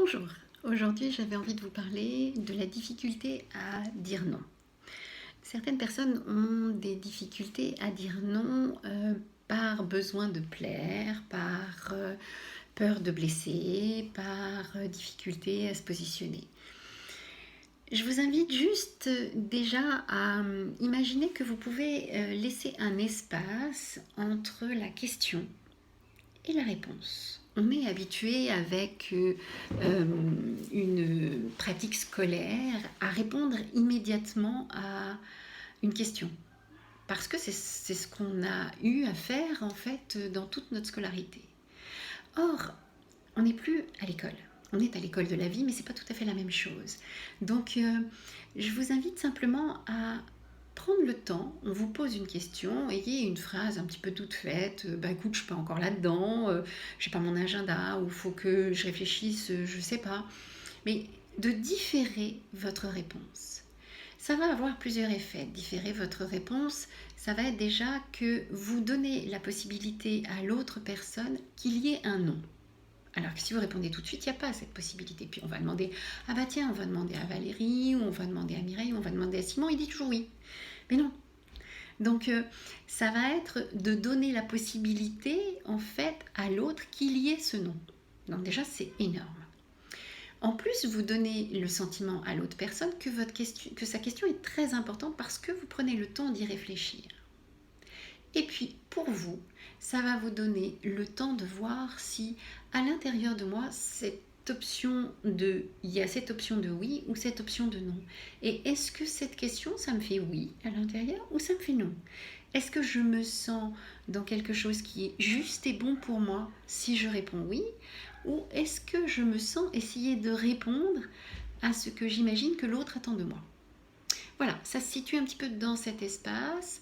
Bonjour, aujourd'hui j'avais envie de vous parler de la difficulté à dire non. Certaines personnes ont des difficultés à dire non par besoin de plaire, par peur de blesser, par difficulté à se positionner. Je vous invite juste déjà à imaginer que vous pouvez laisser un espace entre la question et la réponse. On est habitué avec une pratique scolaire à répondre immédiatement à une question. Parce que c'est ce qu'on a eu à faire en fait dans toute notre scolarité. Or, on n'est plus à l'école. On est à l'école de la vie, mais c'est pas tout à fait la même chose. Donc, je vous invite simplement à prendre le temps, on vous pose une question, ayez une phrase un petit peu toute faite, bah écoute, je suis pas encore là-dedans, j'ai pas mon agenda, ou faut que je réfléchisse, je sais pas. Mais de différer votre réponse. Ça va avoir plusieurs effets. Différer votre réponse, ça va être déjà que vous donnez la possibilité à l'autre personne qu'il y ait un non. Alors que si vous répondez tout de suite, il n'y a pas cette possibilité. Puis on va demander, ah bah tiens, on va demander à Valérie, ou on va demander à Mireille, ou on va demander à Simon, il dit toujours oui. Mais non. Donc ça va être de donner la possibilité en fait à l'autre qu'il y ait ce non. Donc déjà c'est énorme. En plus, vous donnez le sentiment à l'autre personne que sa question est très importante parce que vous prenez le temps d'y réfléchir. Et puis, pour vous, ça va vous donner le temps de voir si, à l'intérieur de moi, il y a cette option de oui ou cette option de non. Et est-ce que cette question, ça me fait oui à l'intérieur ou ça me fait non? Est-ce que je me sens dans quelque chose qui est juste et bon pour moi si je réponds oui? Ou est-ce que je me sens essayer de répondre à ce que j'imagine que l'autre attend de moi? Voilà, ça se situe un petit peu dans cet espace,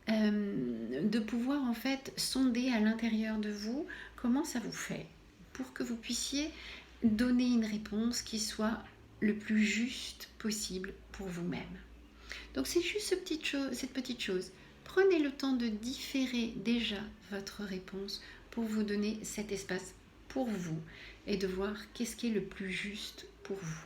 de pouvoir en fait sonder à l'intérieur de vous comment ça vous fait pour que vous puissiez donner une réponse qui soit le plus juste possible pour vous-même. Donc c'est juste cette petite chose. Prenez le temps de différer déjà votre réponse pour vous donner cet espace pour vous et de voir qu'est-ce qui est le plus juste pour vous.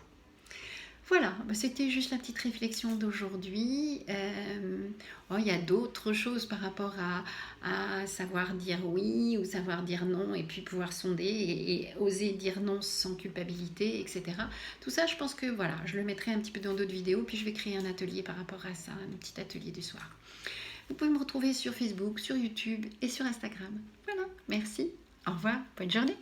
Voilà, c'était juste la petite réflexion d'aujourd'hui. Il y a d'autres choses par rapport à savoir dire oui ou savoir dire non et puis pouvoir sonder et oser dire non sans culpabilité, etc. Tout ça, je pense que voilà, je le mettrai un petit peu dans d'autres vidéos, puis je vais créer un atelier par rapport à ça, un petit atelier du soir. Vous pouvez me retrouver sur Facebook, sur YouTube et sur Instagram. Voilà, merci, au revoir, bonne journée.